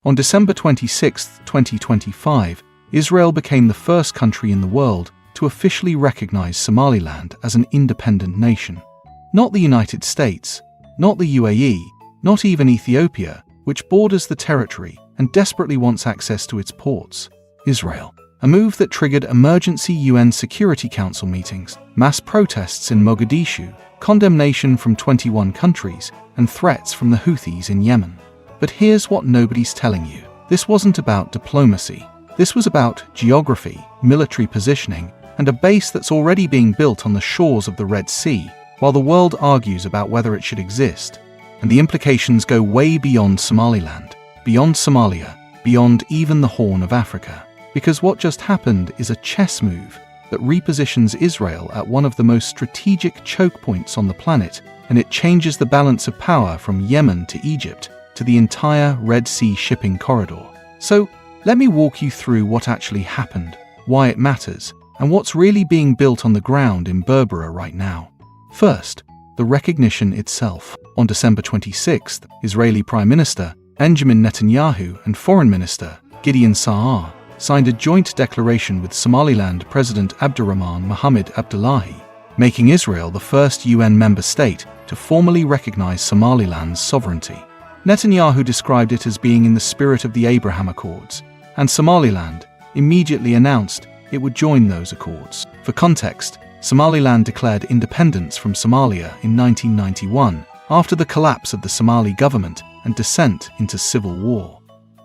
On December 26, 2025, Israel became the first country in the world to officially recognize Somaliland as an independent nation. Not the United States, not the UAE, not even Ethiopia, which borders the territory and desperately wants access to its ports. Israel. A move that triggered emergency UN Security Council meetings, mass protests in Mogadishu, condemnation from 21 countries, and threats from the Houthis in Yemen. But here's what nobody's telling you. This wasn't about diplomacy. This was about geography, military positioning, and a base that's already being built on the shores of the Red Sea, while the world argues about whether it should exist. And the implications go way beyond Somaliland, beyond Somalia, beyond even the Horn of Africa. Because what just happened is a chess move that repositions Israel at one of the most strategic choke points on the planet, and it changes the balance of power from Yemen to Egypt to the entire Red Sea shipping corridor. So, let me walk you through what actually happened, why it matters, and what's really being built on the ground in Berbera right now. First, the recognition itself. On December 26th, Israeli Prime Minister Benjamin Netanyahu and Foreign Minister Gideon Saar signed a joint declaration with Somaliland President Abdurrahman Mohamed Abdullahi, making Israel the first UN member state to formally recognize Somaliland's sovereignty. Netanyahu described it as being in the spirit of the Abraham Accords, and Somaliland immediately announced it would join those accords. For context, Somaliland declared independence from Somalia in 1991 after the collapse of the Somali government and descent into civil war.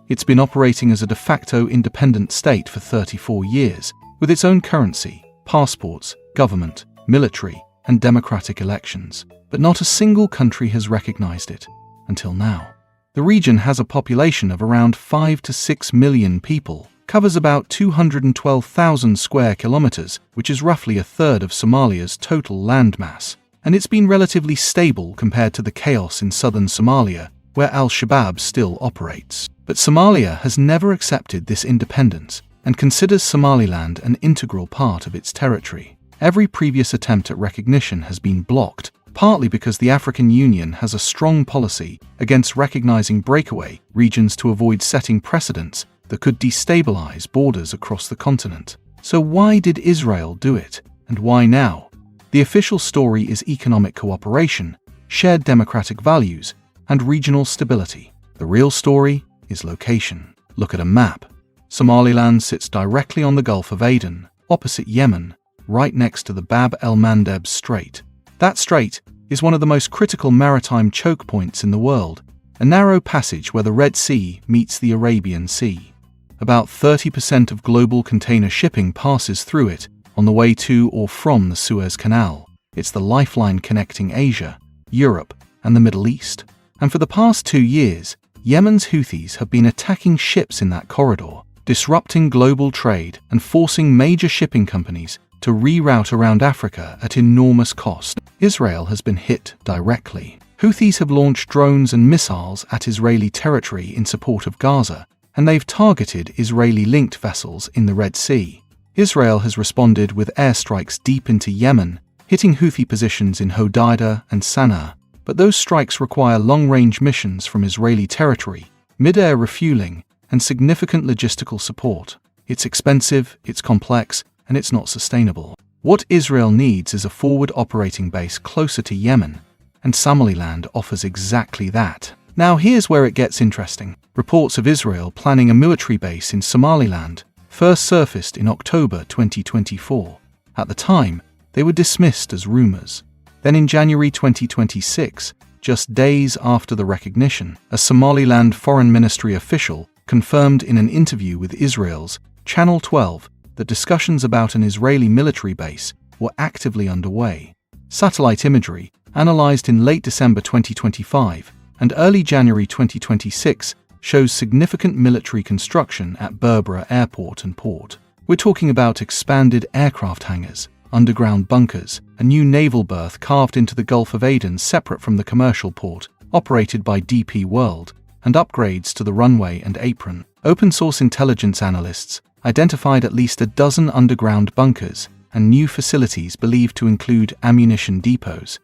It's been operating as a de facto independent state for 34 years, with its own currency, passports, government, military, and democratic elections. But not a single country has recognized it, until now. The region has a population of around 5 to 6 million people, covers about 212,000 square kilometers, which is roughly a third of Somalia's total landmass, and it's been relatively stable compared to the chaos in southern Somalia, where Al-Shabaab still operates. But Somalia has never accepted this independence and considers Somaliland an integral part of its territory. Every previous attempt at recognition has been blocked, partly because the African Union has a strong policy against recognizing breakaway regions to avoid setting precedents that could destabilize borders across the continent. So why did Israel do it? And why now? The official story is economic cooperation, shared democratic values, and regional stability. The real story is location. Look at a map. Somaliland sits directly on the Gulf of Aden, opposite Yemen, right next to the Bab el-Mandeb Strait. That strait is one of the most critical maritime choke points in the world, a narrow passage where the Red Sea meets the Arabian Sea. About 30% of global container shipping passes through it on the way to or from the Suez Canal. It's the lifeline connecting Asia, Europe, and the Middle East. And for the past 2 years, Yemen's Houthis have been attacking ships in that corridor, disrupting global trade and forcing major shipping companies to reroute around Africa at enormous cost. Israel has been hit directly. Houthis have launched drones and missiles at Israeli territory in support of Gaza, and they've targeted Israeli-linked vessels in the Red Sea. Israel has responded with airstrikes deep into Yemen, hitting Houthi positions in Hodeidah and Sana'a. But those strikes require long-range missions from Israeli territory, mid-air refueling, and significant logistical support. It's expensive, it's complex, and it's not sustainable. What Israel needs is a forward operating base closer to Yemen, and Somaliland offers exactly that. Now here's where it gets interesting. Reports of Israel planning a military base in Somaliland first surfaced in October 2024. At the time, they were dismissed as rumors. Then in January 2026, just days after the recognition, a Somaliland Foreign Ministry official confirmed in an interview with Israel's Channel 12 that discussions about an Israeli military base were actively underway. Satellite imagery, analyzed in late December 2025 and early January 2026, shows significant military construction at Berbera Airport and Port. We're talking about expanded aircraft hangars, underground bunkers, a new naval berth carved into the Gulf of Aden separate from the commercial port, operated by DP World, and upgrades to the runway and apron. Open-source intelligence analysts identified at least a dozen underground bunkers and new facilities believed to include ammunition depots.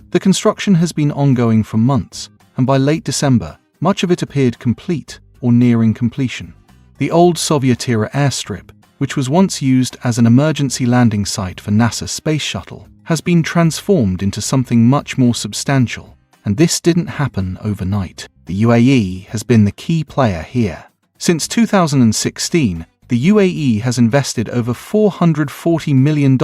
The construction has been ongoing for months, and by late December, much of it appeared complete, or nearing completion. The old Soviet-era airstrip, which was once used as an emergency landing site for NASA's space shuttle, has been transformed into something much more substantial, and this didn't happen overnight. The UAE has been the key player here. Since 2016, the UAE has invested over $440 million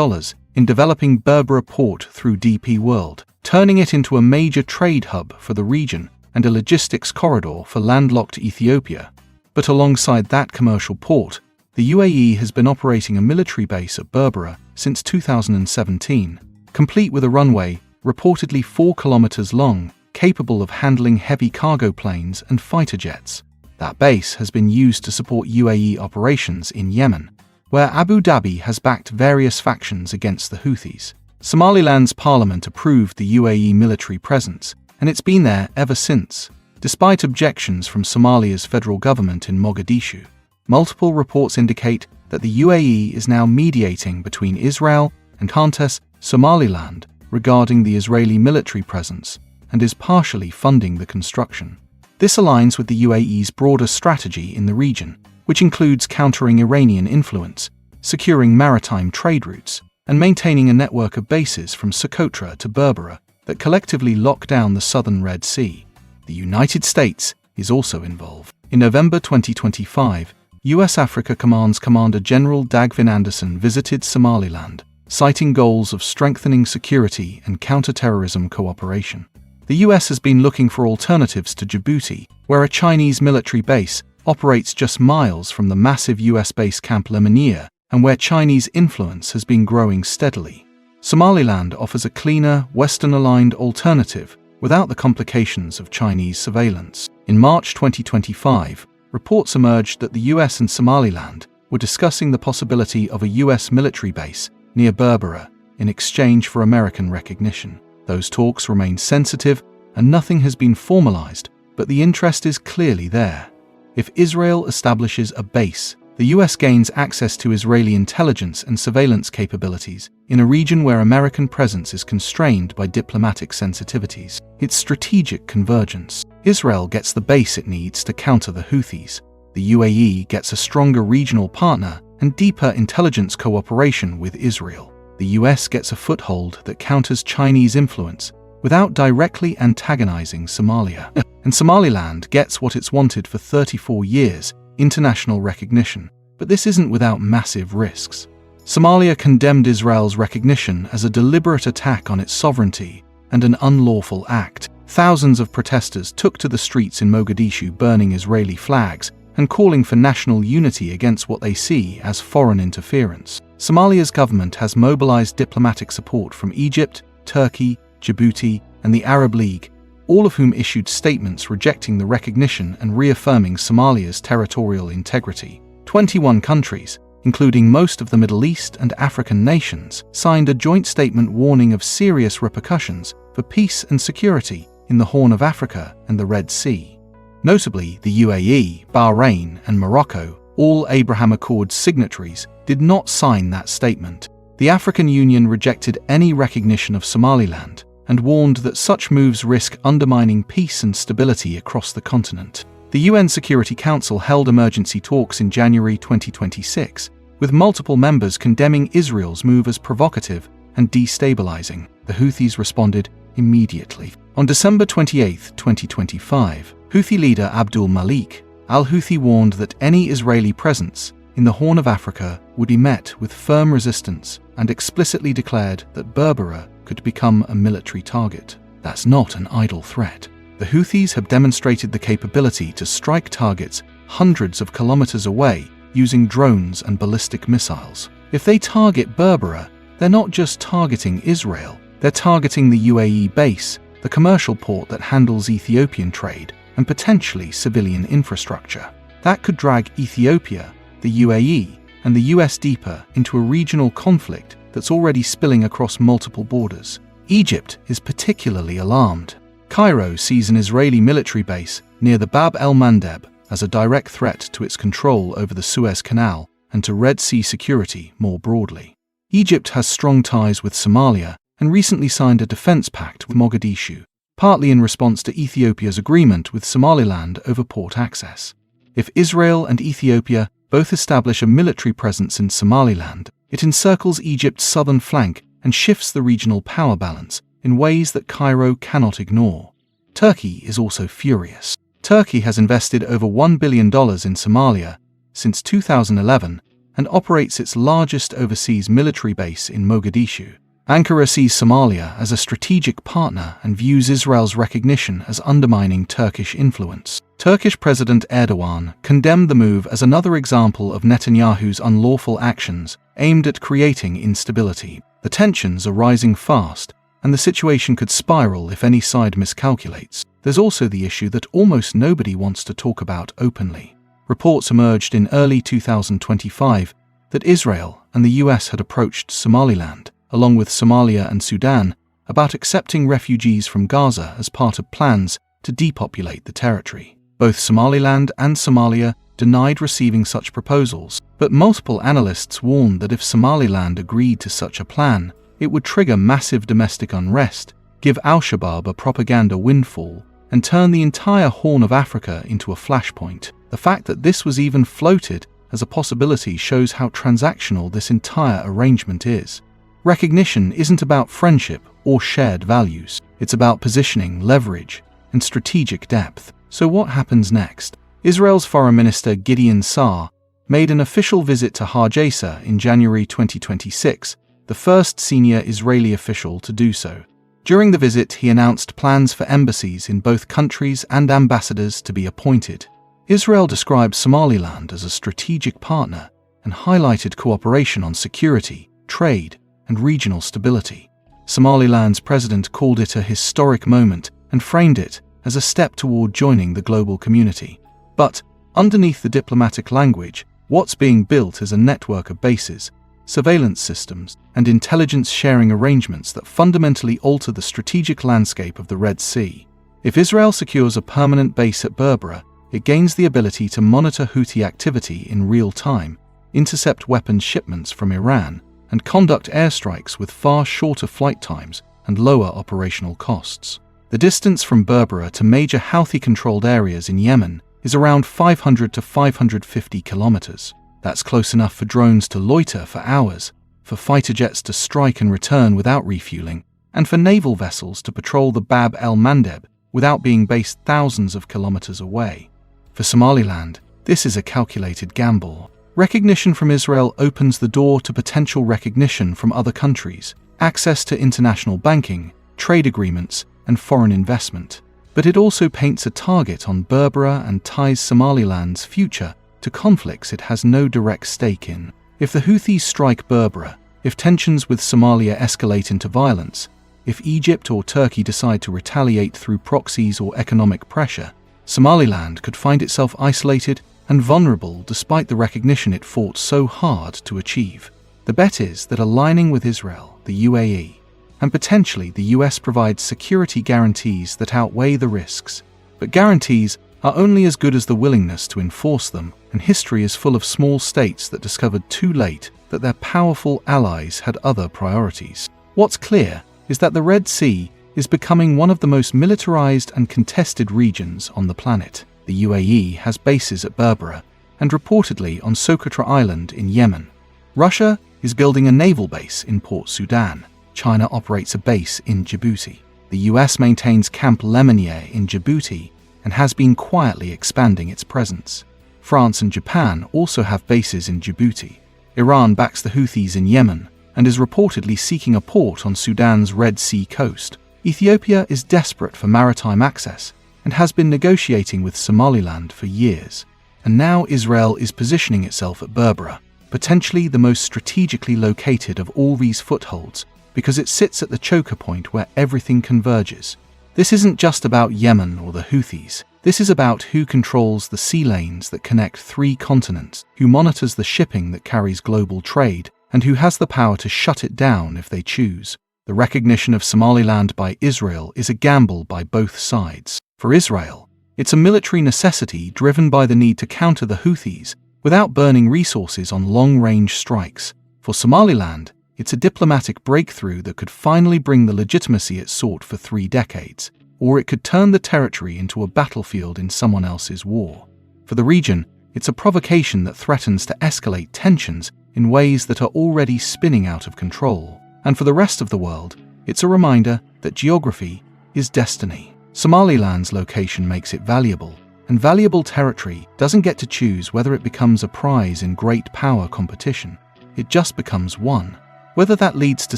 in developing Berbera port through DP World, turning it into a major trade hub for the region and a logistics corridor for landlocked Ethiopia. But alongside that commercial port, the UAE has been operating a military base at Berbera since 2017, complete with a runway reportedly 4 kilometers long, capable of handling heavy cargo planes and fighter jets. That base has been used to support UAE operations in Yemen, where Abu Dhabi has backed various factions against the Houthis. Somaliland's parliament approved the UAE military presence, and it's been there ever since, despite objections from Somalia's federal government in Mogadishu. Multiple reports indicate that the UAE is now mediating between Israel and Houthis, Somaliland, regarding the Israeli military presence, and is partially funding the construction. This aligns with the UAE's broader strategy in the region, which includes countering Iranian influence, securing maritime trade routes, and maintaining a network of bases from Socotra to Berbera that collectively lock down the southern Red Sea. The United States is also involved. In November 2025, U.S. Africa Command's Commander General Dagvin Anderson visited Somaliland, citing goals of strengthening security and counterterrorism cooperation. The U.S. has been looking for alternatives to Djibouti, where a Chinese military base operates just miles from the massive U.S. base Camp Lemonnier, and where Chinese influence has been growing steadily. Somaliland offers a cleaner, Western-aligned alternative without the complications of Chinese surveillance. In March 2025, reports emerged that the US and Somaliland were discussing the possibility of a US military base near Berbera in exchange for American recognition. Those talks remain sensitive and nothing has been formalized, but the interest is clearly there. If Israel establishes a base, the US gains access to Israeli intelligence and surveillance capabilities in a region where American presence is constrained by diplomatic sensitivities. It's strategic convergence. Israel gets the base it needs to counter the Houthis. The UAE gets a stronger regional partner and deeper intelligence cooperation with Israel. The US gets a foothold that counters Chinese influence without directly antagonizing Somalia. And Somaliland gets what it's wanted for 34 years, international recognition. But this isn't without massive risks. Somalia condemned Israel's recognition as a deliberate attack on its sovereignty and an unlawful act. Thousands of protesters took to the streets in Mogadishu burning Israeli flags and calling for national unity against what they see as foreign interference. Somalia's government has mobilized diplomatic support from Egypt, Turkey, Djibouti, and the Arab League, all of whom issued statements rejecting the recognition and reaffirming Somalia's territorial integrity. 21 countries, including most of the Middle East and African nations, signed a joint statement warning of serious repercussions for peace and security in the Horn of Africa and the Red Sea. Notably, the UAE, Bahrain, and Morocco, all Abraham Accords signatories, did not sign that statement. The African Union rejected any recognition of Somaliland and warned that such moves risk undermining peace and stability across the continent. The UN Security Council held emergency talks in January 2026, with multiple members condemning Israel's move as provocative and destabilizing. The Houthis responded immediately. On December 28, 2025, Houthi leader Abdul Malik al-Houthi warned that any Israeli presence in the Horn of Africa would be met with firm resistance and explicitly declared that Berbera could become a military target. That's not an idle threat. The Houthis have demonstrated the capability to strike targets hundreds of kilometers away using drones and ballistic missiles. If they target Berbera, they're not just targeting Israel, they're targeting the UAE base, the commercial port that handles Ethiopian trade, and potentially civilian infrastructure. That could drag Ethiopia, the UAE, and the US deeper into a regional conflict that's already spilling across multiple borders. Egypt is particularly alarmed. Cairo sees an Israeli military base near the Bab el-Mandeb as a direct threat to its control over the Suez Canal and to Red Sea security more broadly. Egypt has strong ties with Somalia and recently signed a defense pact with Mogadishu, partly in response to Ethiopia's agreement with Somaliland over port access. If Israel and Ethiopia both establish a military presence in Somaliland, it encircles Egypt's southern flank and shifts the regional power balance in ways that Cairo cannot ignore. Turkey is also furious. Turkey has invested over $1 billion in Somalia since 2011 and operates its largest overseas military base in Mogadishu. Ankara sees Somalia as a strategic partner and views Israel's recognition as undermining Turkish influence. Turkish President Erdogan condemned the move as another example of Netanyahu's unlawful actions aimed at creating instability. The tensions are rising fast, and the situation could spiral if any side miscalculates. There's also the issue that almost nobody wants to talk about openly. Reports emerged in early 2025 that Israel and the US had approached Somaliland, along with Somalia and Sudan, about accepting refugees from Gaza as part of plans to depopulate the territory. Both Somaliland and Somalia denied receiving such proposals, but multiple analysts warned that if Somaliland agreed to such a plan, it would trigger massive domestic unrest, give al-Shabaab a propaganda windfall, and turn the entire Horn of Africa into a flashpoint. The fact that this was even floated as a possibility shows how transactional this entire arrangement is. Recognition isn't about friendship or shared values. It's about positioning, leverage, and strategic depth. So what happens next? Israel's Foreign Minister Gideon Saar made an official visit to Hargeisa in January 2026, the first senior Israeli official to do so. During the visit, he announced plans for embassies in both countries and ambassadors to be appointed. Israel described Somaliland as a strategic partner and highlighted cooperation on security, trade, and regional stability. Somaliland's president called it a historic moment and framed it as a step toward joining the global community. But underneath the diplomatic language, what's being built is a network of bases, surveillance systems, and intelligence sharing arrangements that fundamentally alter the strategic landscape of the Red Sea. If Israel secures a permanent base at Berbera, it gains the ability to monitor Houthi activity in real time, intercept weapons shipments from Iran, and conduct airstrikes with far shorter flight times and lower operational costs. The distance from Berbera to major Houthi-controlled areas in Yemen is around 500 to 550 kilometers. That's close enough for drones to loiter for hours, for fighter jets to strike and return without refueling, and for naval vessels to patrol the Bab el-Mandeb without being based thousands of kilometers away. For Somaliland, this is a calculated gamble. Recognition from Israel opens the door to potential recognition from other countries, access to international banking, trade agreements, and foreign investment. But it also paints a target on Berbera and ties Somaliland's future to conflicts it has no direct stake in. If the Houthis strike Berbera, if tensions with Somalia escalate into violence, if Egypt or Turkey decide to retaliate through proxies or economic pressure, Somaliland could find itself isolated and vulnerable despite the recognition it fought so hard to achieve. The bet is that aligning with Israel, the UAE, and potentially the US provides security guarantees that outweigh the risks. But guarantees are only as good as the willingness to enforce them, and history is full of small states that discovered too late that their powerful allies had other priorities. What's clear is that the Red Sea is becoming one of the most militarized and contested regions on the planet. The UAE has bases at Berbera and reportedly on Socotra Island in Yemen. Russia is building a naval base in Port Sudan. China operates a base in Djibouti. The US maintains Camp Lemonnier in Djibouti and has been quietly expanding its presence. France and Japan also have bases in Djibouti. Iran backs the Houthis in Yemen and is reportedly seeking a port on Sudan's Red Sea coast. Ethiopia is desperate for maritime access and has been negotiating with Somaliland for years. And now Israel is positioning itself at Berbera, potentially the most strategically located of all these footholds, because it sits at the chokepoint where everything converges. This isn't just about Yemen or the Houthis. This is about who controls the sea lanes that connect 3 continents, who monitors the shipping that carries global trade, and who has the power to shut it down if they choose. The recognition of Somaliland by Israel is a gamble by both sides. For Israel, it's a military necessity driven by the need to counter the Houthis without burning resources on long-range strikes. For Somaliland, it's a diplomatic breakthrough that could finally bring the legitimacy it sought for 3 decades, or it could turn the territory into a battlefield in someone else's war. For the region, it's a provocation that threatens to escalate tensions in ways that are already spinning out of control. And for the rest of the world, it's a reminder that geography is destiny. Somaliland's location makes it valuable, and valuable territory doesn't get to choose whether it becomes a prize in great power competition. It just becomes one. Whether that leads to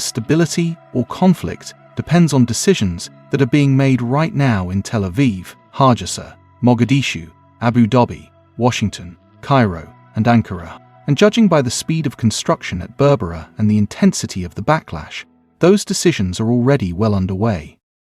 stability or conflict depends on decisions that are being made right now in Tel Aviv, Hargeisa, Mogadishu, Abu Dhabi, Washington, Cairo, and Ankara. And judging by the speed of construction at Berbera and the intensity of the backlash, those decisions are already well underway.